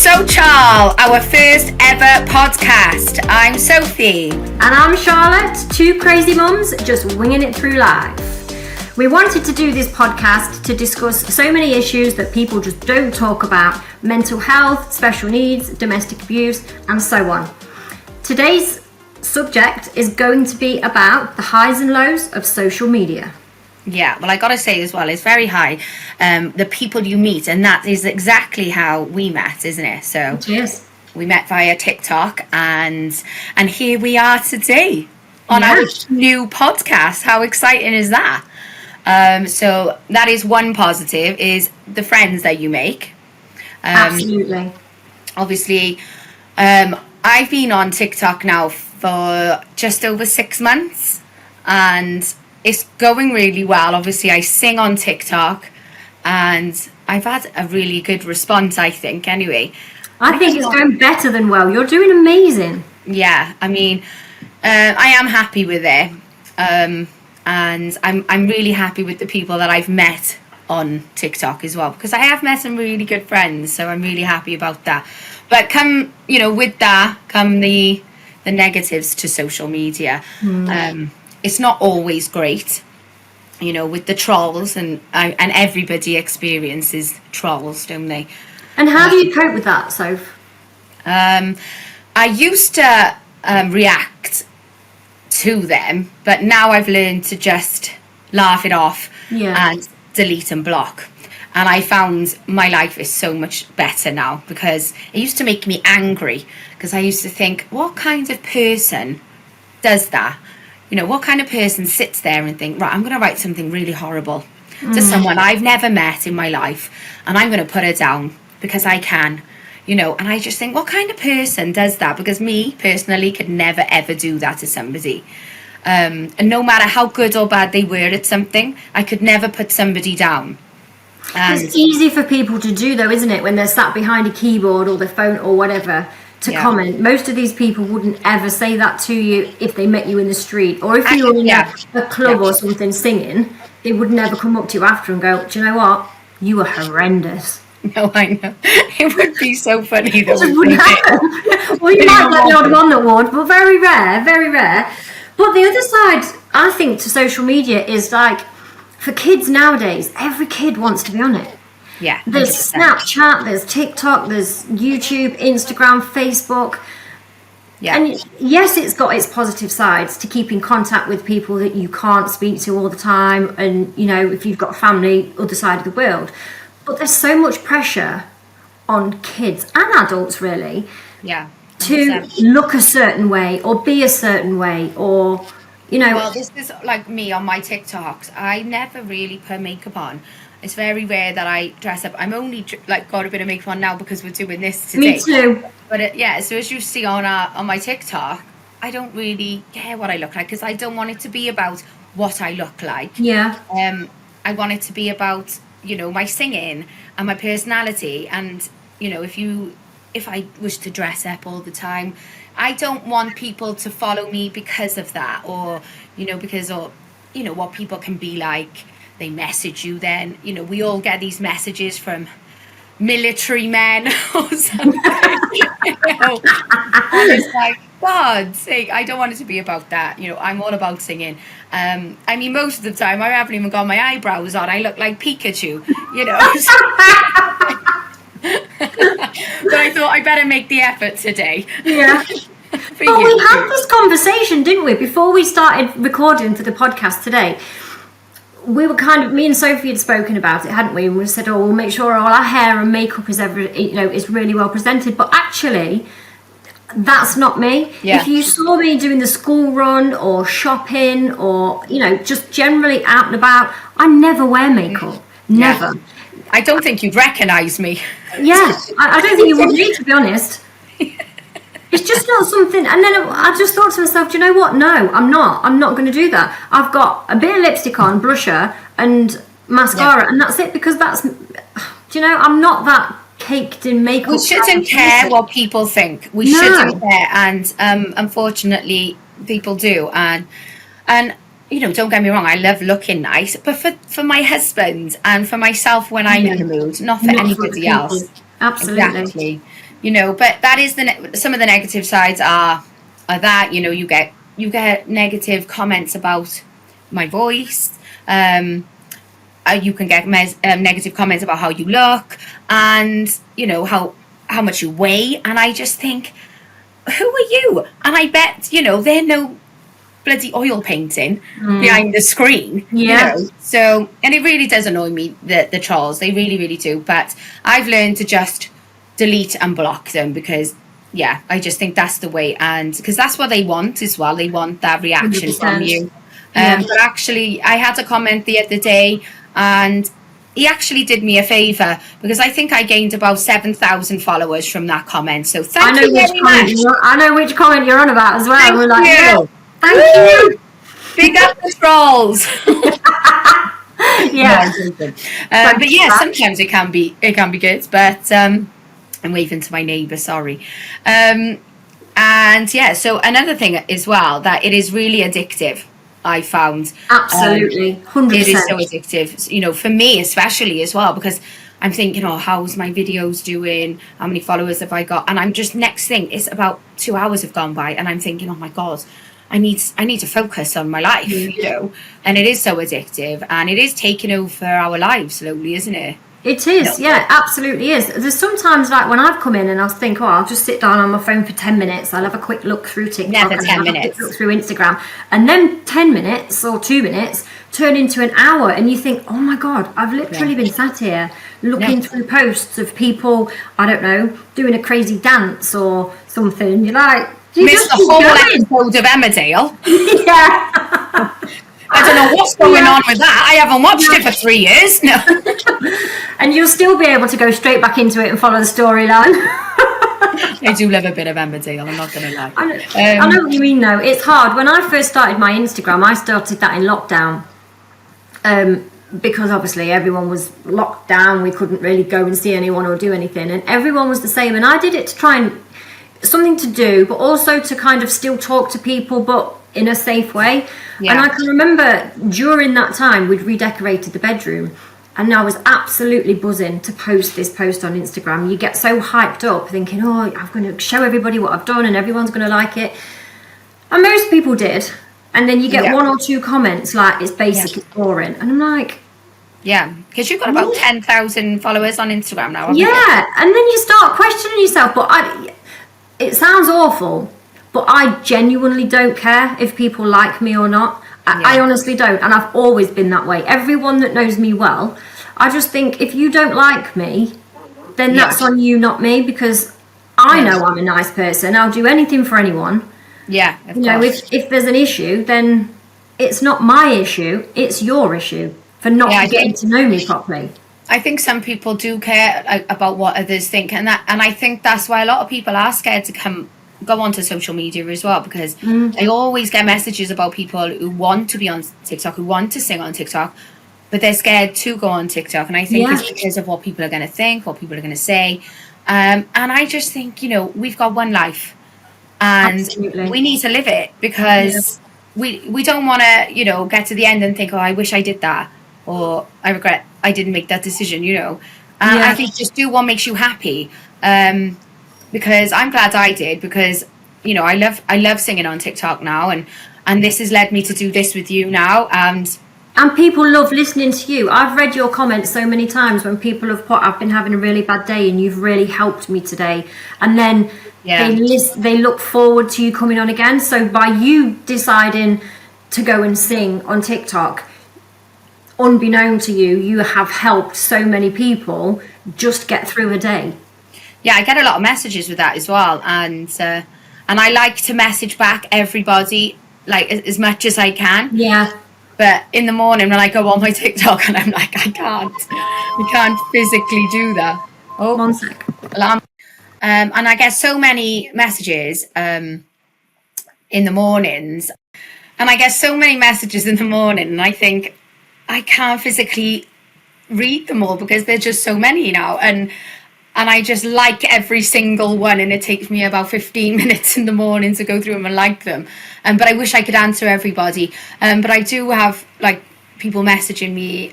SOcharl, our first ever podcast. I'm Sophie. And I'm Charlotte, two crazy mums just winging it through life. We wanted to do this podcast to discuss so many issues that people just don't talk about: mental health, special needs, domestic abuse, and so on. Today's subject is going to be about the highs and lows of social media. Yeah, well, I gotta say as well, it's very high. The people you meet, and that is exactly how we met, isn't it? So Yes. we met via TikTok, and here we are today on our new podcast. How exciting is that? So that is one positive, is the friends that you make. Absolutely. Obviously, I've been on TikTok now for just over 6 months, and it's going really well. Obviously, I sing on TikTok, and I've had a really good response, I think, anyway. I think it's going better than well. You're doing amazing. Yeah, I mean, I am happy with it. And I'm really happy with the people that I've met on TikTok as well, because I have met some really good friends, so I'm really happy about that. But with that come the negatives to social media. It's not always great, with the trolls, and everybody experiences trolls, don't they? And how do you cope with that, Soph? I used to react to them, but now I've learned to just laugh it off and delete and block. And I found my life is so much better now, because it used to make me angry, because I used to think, what kind of person does that? What kind of person sits there and think, right, I'm going to write something really horrible to someone I've never met in my life, and I'm going to put it down because I can, and I just think, what kind of person does that? Because me, personally, could never, ever do that to somebody. And no matter how good or bad they were at something, I could never put somebody down. It's easy for people to do, though, isn't it, when they're sat behind a keyboard or their phone or whatever, to comment. Most of these people wouldn't ever say that to you if they met you in the street, or if you were in a club or something singing. They would never come up to you after and go, do you know what, you were horrendous. No, I know. It would be so funny though. It wouldn't happen. Well, you might get the odd one that would, but very rare, very rare. But the other side, I think, to social media is like, for kids nowadays, every kid wants to be on it. Yeah. 100%. There's Snapchat, there's TikTok, there's YouTube, Instagram, Facebook. Yeah. And yes, it's got its positive sides to keep in contact with people that you can't speak to all the time, and if you've got family other side of the world. But there's so much pressure on kids and adults, really, to look a certain way or be a certain way, or Well, this is like me on my TikToks. I never really put makeup on. It's very rare that I dress up. I'm only got a bit of makeup on now because we're doing this today. Me too. But so as you see on my TikTok, I don't really care what I look like, because I don't want it to be about what I look like. Yeah. I want it to be about my singing and my personality. And if I was to dress up all the time, I don't want people to follow me because of that, or because what people can be like. They message you then, we all get these messages from military men or something, and it's like, God's sake, I don't want it to be about that. I'm all about singing. I mean, most of the time, I haven't even got my eyebrows on. I look like Pikachu, But I thought I better make the effort today. Yeah. But we had this conversation, didn't we, before we started recording for the podcast today? We were me and Sophie had spoken about it, hadn't we? And we said, we'll make sure all our hair and makeup is is really well presented. But actually, that's not me. Yeah. If you saw me doing the school run or shopping or, just generally out and about, I never wear makeup. Never. Yeah. I don't think you'd recognise me. Yeah, I don't think you would need, to be honest. It's just not something. And then I just thought to myself, do you know what? No, I'm not going to do that. I've got a bit of lipstick on, blusher, and mascara, and that's it, because I'm not that caked in makeup. We shouldn't care what people think. We shouldn't care, and unfortunately, people do. And don't get me wrong, I love looking nice, but for my husband and for myself when I'm in the mood, not for anybody else. Absolutely. Exactly. but that is some of the negative sides are that, you get negative comments about my voice. You can get negative comments about how you look, and how much you weigh, and I just think, who are you? And I bet they're no bloody oil painting behind the screen. So, and it really does annoy me, the trolls. They really, really do. But I've learned to just delete and block them, because I just think that's the way, and because that's what they want as well. They want that reaction 100%. From you. But actually, I had a comment the other day, and he actually did me a favour, because I think I gained about 7,000 followers from that comment. So thank you very much. I know which comment you're on about as well. Thank We're like, you. Thank you. Big up the trolls. Yeah. But yeah, sometimes it can be good. But I'm waving to my neighbour. Sorry. And yeah, so another thing as well, that it is really addictive. I found absolutely 100%. It is so addictive, for me especially as well, because I'm thinking, how's my videos doing, how many followers have I got, and I'm just, next thing, it's about 2 hours have gone by, and I'm thinking, oh my god, I need to focus on my life, and it is so addictive, and it is taking over our lives slowly, isn't it? It is, yeah, absolutely is. There's sometimes, like, when I've come in and I'll think, I'll just sit down on my phone for 10 minutes. I'll have a quick look through TikTok. Never and 10 minutes. Have a quick look through Instagram. And then 10 minutes or 2 minutes turn into an hour. And you think, oh my God, I've literally been sat here looking through posts of people, I don't know, doing a crazy dance or something. And you're like, you missed the whole episode of Emmerdale. Yeah. I don't know what's going on with that. I haven't watched it for 3 years. No. And you'll still be able to go straight back into it and follow the storyline. I do love a bit of Emmerdale, I'm not going to lie. I know what you mean, though. It's hard. When I first started my Instagram, I started that in lockdown. Because obviously everyone was locked down. We couldn't really go and see anyone or do anything. And everyone was the same. And I did it to try and something to do, but also to kind of still talk to people, but in a safe way. And I can remember during that time we'd redecorated the bedroom, and I was absolutely buzzing to post this post on Instagram. You get so hyped up thinking, I'm going to show everybody what I've done and everyone's going to like it, and most people did, and then you get 1 or 2 comments like, it's basic, it's boring, and I'm like, because you've got about 10,000 followers on Instagram now, haven't you? And then you start questioning yourself. But it sounds awful, but I genuinely don't care if people like me or not. I honestly don't, and I've always been that way. Everyone that knows me well, I just think, if you don't like me, then that's on you, not me, because I know I'm a nice person. I'll do anything for anyone. Yeah, of course. If there's an issue, then it's not my issue, it's your issue for not getting to know me properly. I think some people do care about what others think, and I think that's why a lot of people are scared to go onto social media as well, because they always get messages about people who want to be on TikTok, who want to sing on TikTok, but they're scared to go on TikTok. And I think it's because of what people are going to think, what people are going to say. And I just think, we've got one life, and we need to live it, because we don't want to, get to the end and think, I wish I did that, or I regret I didn't make that decision, And I think just do what makes you happy. Because I'm glad I did, because I love singing on TikTok now, and this has led me to do this with you now, and people love listening to you. I've read your comments so many times when people have put, I've been having a really bad day and you've really helped me today, and then they look forward to you coming on again. So by you deciding to go and sing on TikTok, unbeknown to you, you have helped so many people just get through a day. I get a lot of messages with that as well, and I like to message back everybody, like, as much as I can. But in the morning when I go on my TikTok, and I'm like, I can't physically do that. Oh, 1 sec. Alarm. And I get so many messages in the mornings, and and I think I can't physically read them all, because there's just so many now, and I just like every single one, and it takes me about 15 minutes in the morning to go through them and like them. But I wish I could answer everybody. But I do have, like, people messaging me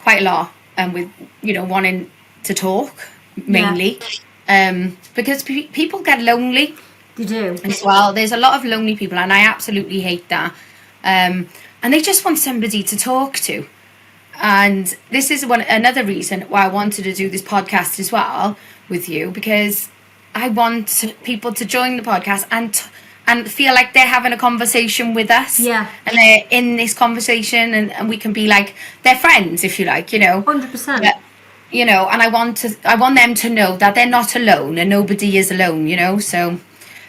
quite a lot, with wanting to talk mainly. because people get lonely. They do as well. There's a lot of lonely people, and I absolutely hate that. And they just want somebody to talk to. And this is another reason why I wanted to do this podcast as well with you, because I want people to join the podcast and feel like they're having a conversation with us. Yeah. And they're in this conversation, and we can be like their friends, if you like, 100%. But, and I want them to know that they're not alone, and nobody is alone, so,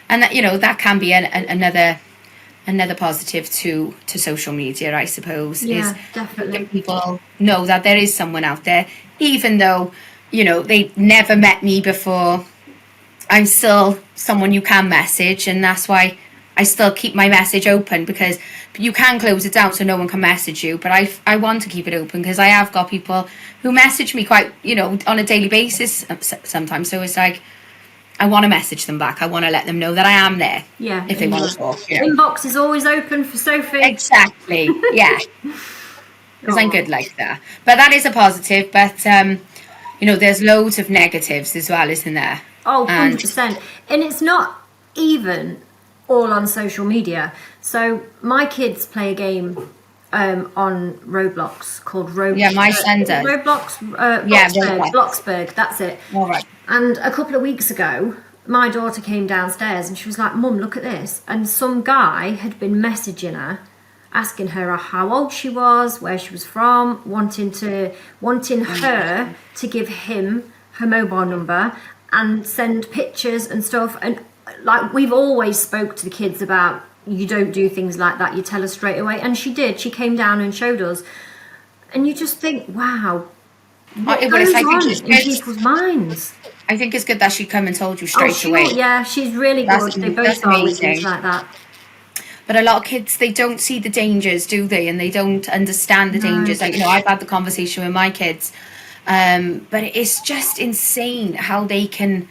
and that, that can be another positive to social media, I suppose. Yeah, is definitely. letting people know that there is someone out there, even though, they never met me before. I'm still someone you can message, and that's why I still keep my message open, because you can close it down so no one can message you, but I want to keep it open because I have got people who message me quite, on a daily basis sometimes, so it's like I want to message them back. I want to let them know that I am there. Yeah. If they want to talk. Inbox is always open for Sophie. Exactly. Yeah. Because I'm good like that. But that is a positive. But there's loads of negatives as well, isn't there? Oh, 100%. And it's not even all on social media. So my kids play a game on Roblox called Roblox. Yeah, my son does. Roblox. Bloxburg. That's it. All right. And a couple of weeks ago, my daughter came downstairs and she was like, "Mum, look at this." And some guy had been messaging her, asking her how old she was, where she was from, wanting her to give him her mobile number and send pictures and stuff. And like, we've always spoke to the kids about, you don't do things like that, you tell us straight away. And she did. She came down and showed us. And you just think, wow, what goes on in people's minds? I think it's good that she come and told you straight away. Yeah, she's really good. They both are with things like that. But a lot of kids, they don't see the dangers, do they? And they don't understand the dangers. Like, I've had the conversation with my kids. But it's just insane how they can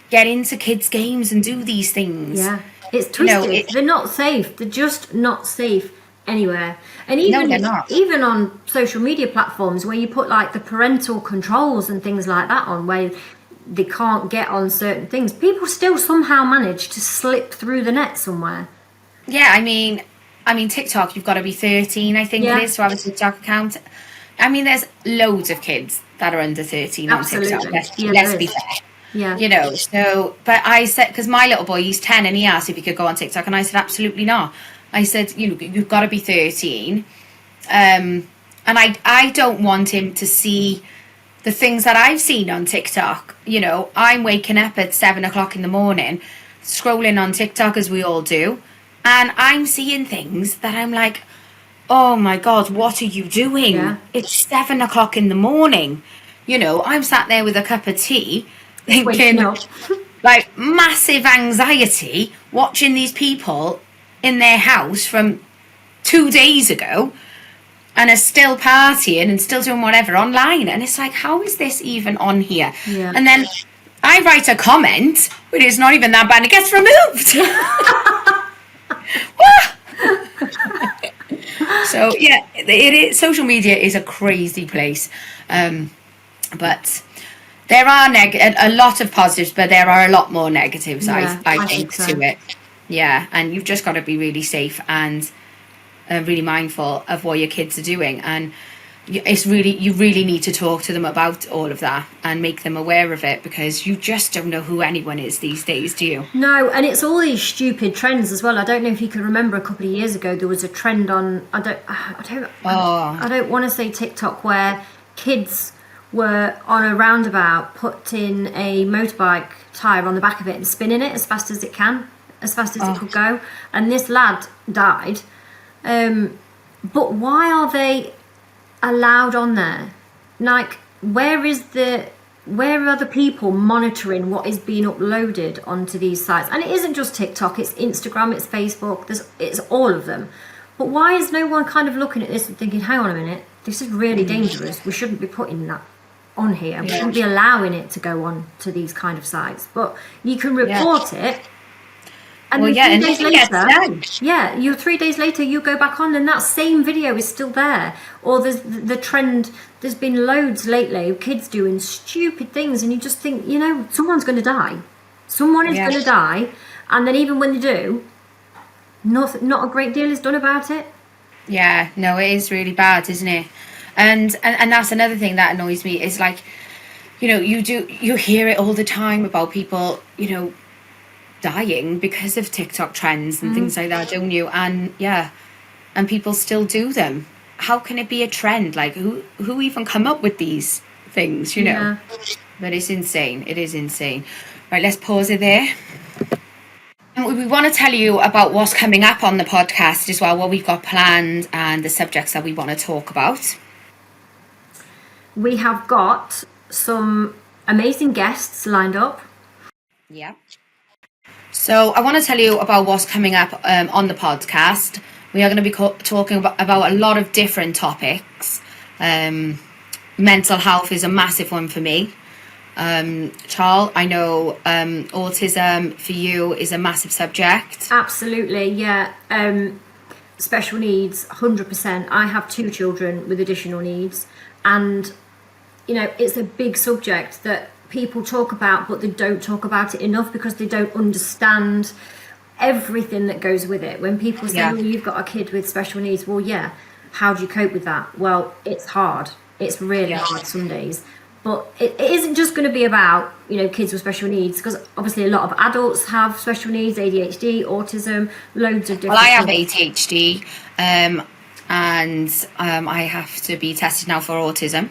get into kids' games and do these things. Yeah, it's twisted. They're not safe. They're just not safe anywhere. And even on social media platforms where you put like the parental controls and things like that on, where they can't get on certain things, people still somehow manage to slip through the net somewhere. Yeah, I mean TikTok, you've got to be 13, I think it is, to have a TikTok account. I mean, there's loads of kids that are under 13 on TikTok. Let's be fair. Yeah. So, but I said, because my little boy, he's 10, and he asked if he could go on TikTok, and I said, absolutely not. I said, you've got to be 13. And I don't want him to see the things that I've seen on TikTok. I'm waking up at 7 o'clock in the morning, scrolling on TikTok, as we all do, and I'm seeing things that I'm like, oh my God, what are you doing? Yeah. It's 7 o'clock in the morning. I'm sat there with a cup of tea thinking, like, massive anxiety watching these people in their house from 2 days ago and are still partying and still doing whatever online. And it's like, how is this even on here? Yeah. And then I write a comment, but it's not even that bad, and it gets removed. So yeah, social media is a crazy place, but there are a lot of positives, but there are a lot more negatives. I think so. To it. Yeah, and you've just got to be really safe and really mindful of what your kids are doing, and you really need to talk to them about all of that and make them aware of it, because you just don't know who anyone is these days, do you? No, and it's all these stupid trends as well. I don't know if you can remember, a couple of years ago there was a trend on I don't want to say TikTok, where kids were on a roundabout putting a motorbike tyre on the back of it and spinning it as fast as it could go, and this lad died. But why are they allowed on there? Like, where are the people monitoring what is being uploaded onto these sites? And it isn't just TikTok, it's Instagram, it's Facebook, it's all of them. But why is no one kind of looking at this and thinking, hang on a minute, this is really dangerous, we shouldn't be putting that on here, we shouldn't be allowing it to go on to these kind of sites? But you can report it. And well, then yeah, 3 and days nothing gets done. yeah, you 3 days later you go back on and that same video is still there. Or there's the trend. There's been loads lately of kids doing stupid things, and you just think, you know, someone's going to die. Someone is Yeah. going to die, and then even when they do, not a great deal is done about it. Yeah, no, it is really bad, isn't it? And that's another thing that annoys me is like, you know, you hear it all the time about people, you know, dying because of TikTok trends and things like that, don't you? And yeah, and people still do them. How can it be a trend? Like, who even come up with these things, you know? Yeah. But it's insane. It is insane. Right, let's pause it there. And we want to tell you about what's coming up on the podcast as well, what we've got planned and the subjects that we want to talk about. We have got some amazing guests lined up. Yeah. So I want to tell you about what's coming up on the podcast. We are going to be talking about a lot of different topics. Mental health is a massive one for me. Charl, I know autism for you is a massive subject. Absolutely, yeah. Special needs, 100%. I have 2 children with additional needs, and you know, it's a big subject that people talk about, but they don't talk about it enough because they don't understand everything that goes with it. When people say, "Oh, you've got a kid with special needs," well, yeah, how do you cope with that? Well, it's hard. It's really hard some days. But it isn't just going to be about, you know, kids with special needs, because obviously a lot of adults have special needs, ADHD, autism, loads of different. Well, I have ADHD, and I have to be tested now for autism,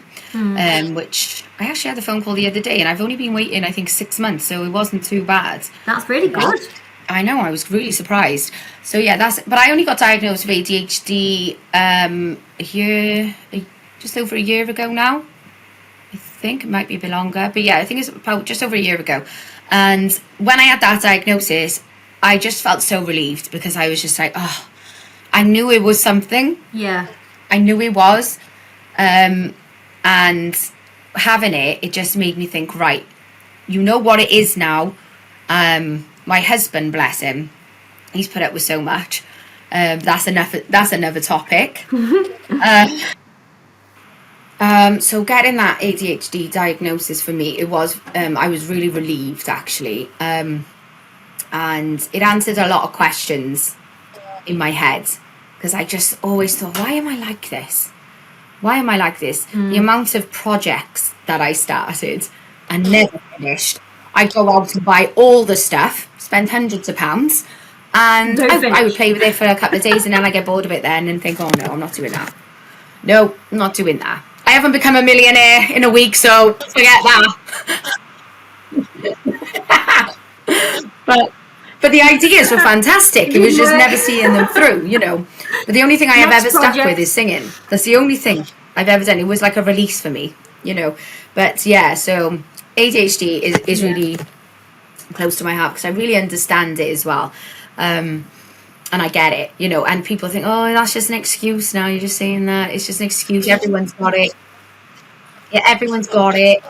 which I actually had a phone call the other day, and I've only been waiting, I think, 6 months, so it wasn't too bad. That's really good. I know, I was really surprised. So yeah, but I only got diagnosed with ADHD just over a year ago now. I think it might be a bit longer, but yeah, I think it's about just over a year ago. And when I had that diagnosis, I just felt so relieved, because I was just like, oh, I knew it was something. Yeah. I knew it was. And having it just made me think, right, you know what it is now. My husband, bless him, he's put up with so much. That's another topic. So getting that ADHD diagnosis for me, it was I was really relieved, actually, and it answered a lot of questions in my head, because I just always thought, why am I like this? Why am I like this? The amount of projects that I started and never finished. I go out and buy all the stuff, spend hundreds of pounds, and I would play with it for a couple of days, and then I get bored of it then and think, oh no, I'm not doing that. No, I'm not doing that. I haven't become a millionaire in a week, so forget that. But the ideas were fantastic. It was just never seeing them through, you know. But the only thing I have ever stuck with is singing. That's the only thing I've ever done. It was like a release for me, you know. But yeah, so ADHD is really close to my heart, because I really understand it as well. And I get it, you know, and people think, oh, that's just an excuse now. You're just saying that. It's just an excuse. Everyone's got it. Yeah, everyone's got it.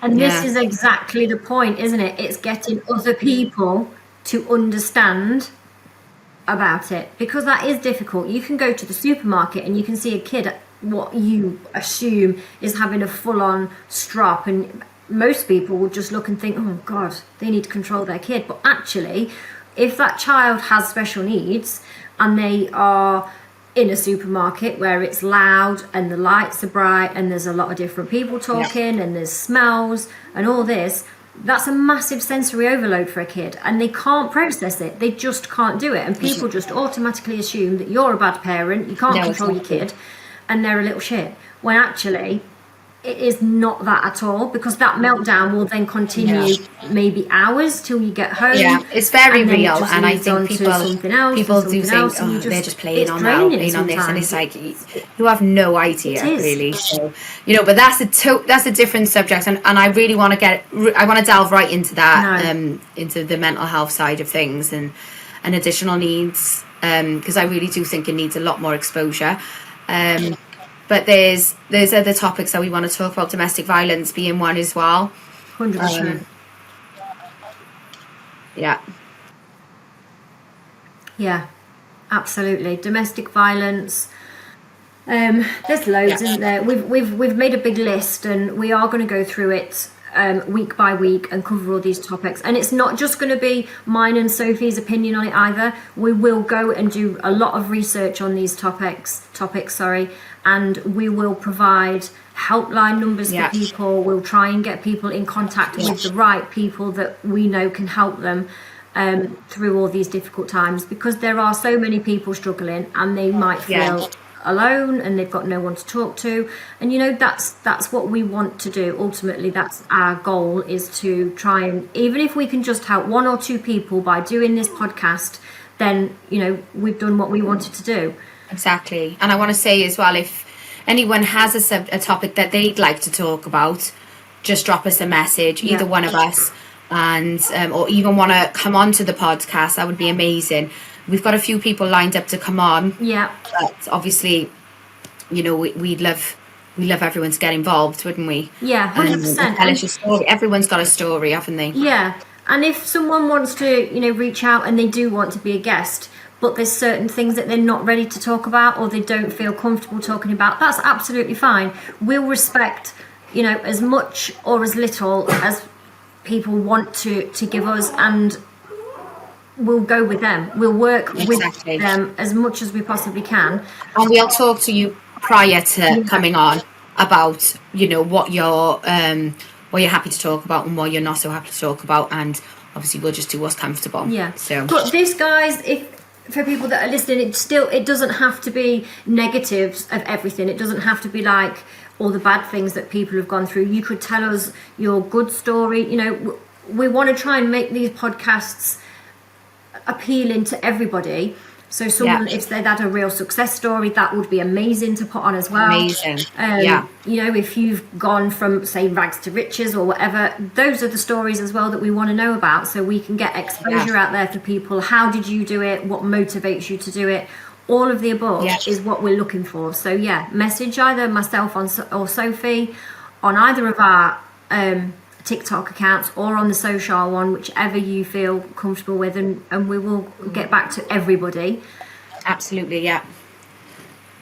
And this is exactly the point, isn't it? It's getting other people to understand about it, because that is difficult. You can go to the supermarket and you can see a kid, what you assume is having a full-on strop, and most people will just look and think, oh God, they need to control their kid. But actually, if that child has special needs and they are in a supermarket where it's loud and the lights are bright and there's a lot of different people talking and there's smells and all this, that's a massive sensory overload for a kid, and they can't process it. They just can't do it. And people just automatically assume that you're a bad parent, you can't control your kid, and they're a little shit. When actually, it is not that at all, because that meltdown will then continue maybe hours till you get home. Yeah, it's very real, and I think people do think, oh, they're just playing on that, or playing on this, and it's like, you have no idea, really. So, you know, but that's a different subject, and I really want to delve right into that, into the mental health side of things and additional needs, because I really do think it needs a lot more exposure. But there's other topics that we want to talk about, domestic violence being one as well. 100%. Yeah. Yeah, absolutely. Domestic violence. There's loads, isn't there? We've made a big list, and we are going to go through it week by week and cover all these topics. And it's not just going to be mine and Sophie's opinion on it either. We will go and do a lot of research on these topics, and we will provide helpline numbers for people. We'll try and get people in contact with the right people that we know can help them through all these difficult times, because there are so many people struggling, and they might feel alone, and they've got no one to talk to. And that's what we want to do. Ultimately, that's our goal, is to try and, even if we can just help one or two people by doing this podcast, then we've done what we wanted to do. Exactly. And I want to say as well, if anyone has a topic that they'd like to talk about, just drop us a message, either one of us, and or even want to come on to the podcast. That would be amazing. We've got a few people lined up to come on. Yeah. But obviously, we'd love everyone to get involved, wouldn't we? Yeah, 100%. Tell us your story. Everyone's got a story, haven't they? Yeah. And if someone wants to, reach out and they do want to be a guest, but there's certain things that they're not ready to talk about, or they don't feel comfortable talking about, that's absolutely fine. We'll respect, as much or as little as people want to give us, and we'll go with them. We'll work with them as much as we possibly can. And we'll talk to you prior to coming on about, what you're happy to talk about and what you're not so happy to talk about, and obviously we'll just do what's comfortable. Yeah. So, but this, guys, for people that are listening, it doesn't have to be negatives of everything. It doesn't have to be like all the bad things that people have gone through. You could tell us your good story. We want to try and make these podcasts appealing to everybody. So someone, if they've had a real success story, that would be amazing to put on as well. Amazing. If you've gone from, say, rags to riches or whatever, those are the stories as well that we want to know about, so we can get exposure out there for people. How did you do it? What motivates you to do it? All of the above is what we're looking for. So message either myself or Sophie on either of our TikTok accounts, or on the SOcharl one, whichever you feel comfortable with, and we will get back to everybody. Absolutely.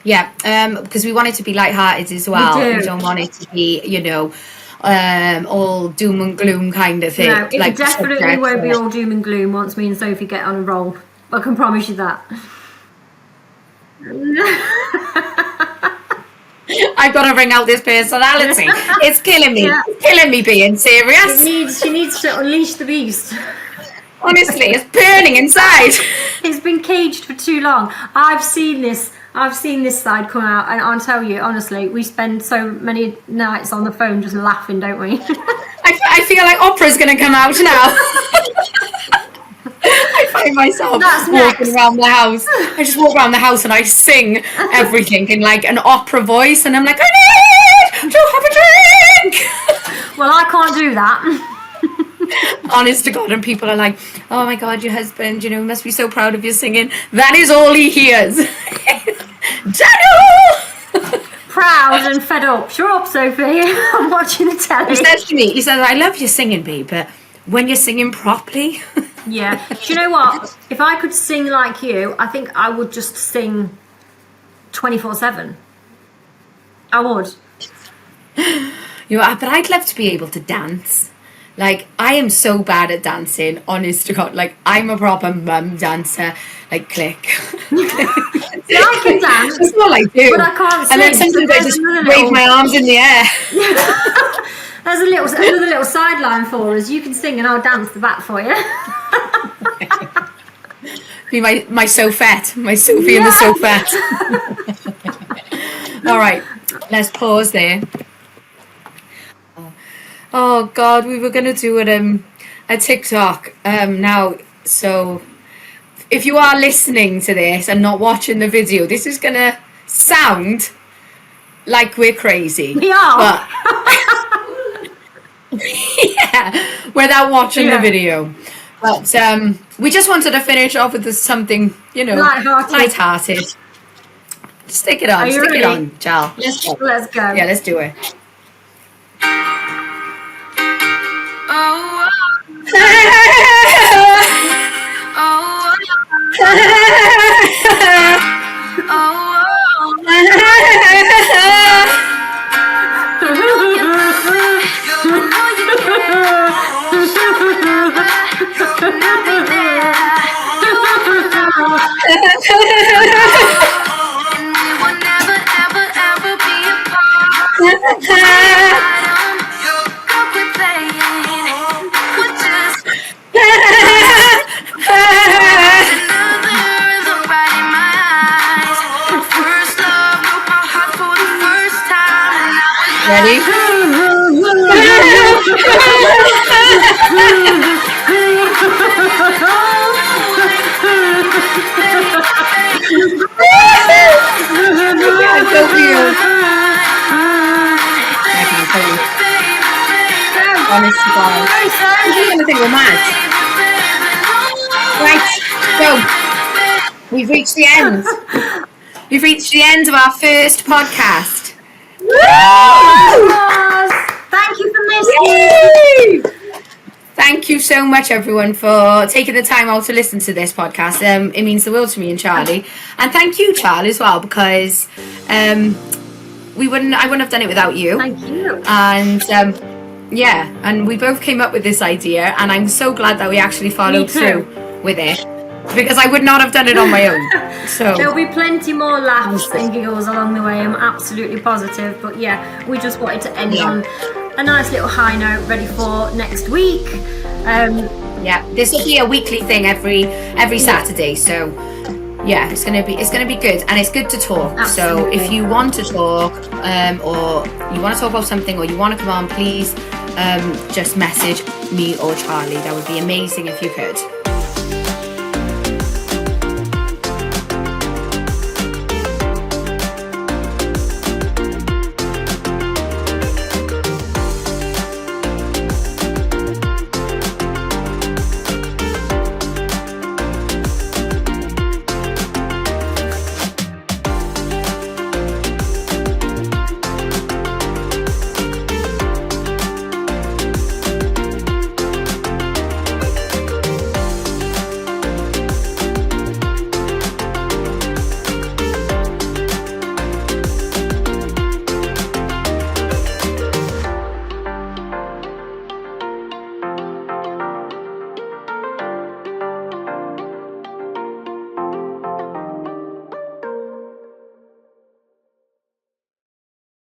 Because we want it to be lighthearted as well. We don't want it to be all doom and gloom kind of thing. No, it definitely won't be all doom and gloom once me and Sophie get on a roll. I can promise you that. I've got to bring out this personality. It's killing me. It's killing me being serious. She needs to unleash the beast. Honestly, it's burning inside. It's been caged for too long. I've seen this side come out, and I'll tell you, honestly, we spend so many nights on the phone just laughing, don't we? I feel like opera's going to come out now. I find myself walking around the house. I just walk around the house and I sing everything in like an opera voice, and I'm like, I need to have a drink. Well, I can't do that. Honest to God, and people are like, oh my God, your husband, must be so proud of your singing. That is all he hears. Daniel! Proud and fed up. Shut up, Sophie. I'm watching the telly. He says to me, I love your singing, babe, but when you're singing properly. Yeah. Do you know what? If I could sing like you, I think I would just sing 24/7. I would. But I'd love to be able to dance. Like, I am so bad at dancing, honest to God. Like, I'm a proper mum dancer. Like, click. See, I can dance. That's all I do. But I can't sing. And then sometimes I just wave my arms in the air. There's another little sideline for us. You can sing and I'll dance the back for you. Be my Sophette. My Sophie and the Sophette. All right. Let's pause there. Oh God, we were going to do a TikTok now. So if you are listening to this and not watching the video, this is going to sound like we're crazy. We are. But without watching the video. But we just wanted to finish off with something, lighthearted. Stick it on. Stick it on, Chal. Let's go. Yeah, let's do it. Ready? Honest to God. You're going to think we're mad. Right, so we've reached the end. We've reached the end of our first podcast. Thank you for listening. Thank you so much, everyone, for taking the time out to listen to this podcast. It means the world to me and Charlie. And thank you, Charlie, as well, because I wouldn't have done it without you. Thank you. And and we both came up with this idea, and I'm so glad that we actually followed through with it, because I would not have done it on my own. So there'll be plenty more laughs and giggles along the way, I'm absolutely positive. But yeah, we just wanted to end on a nice little high note, ready for next week. This will be a weekly thing every Saturday. So it's gonna be good, and it's good to talk. Absolutely. So if you want to talk, or you want to talk about something, or you want to come on, please just message me or Charlie. That would be amazing if you could.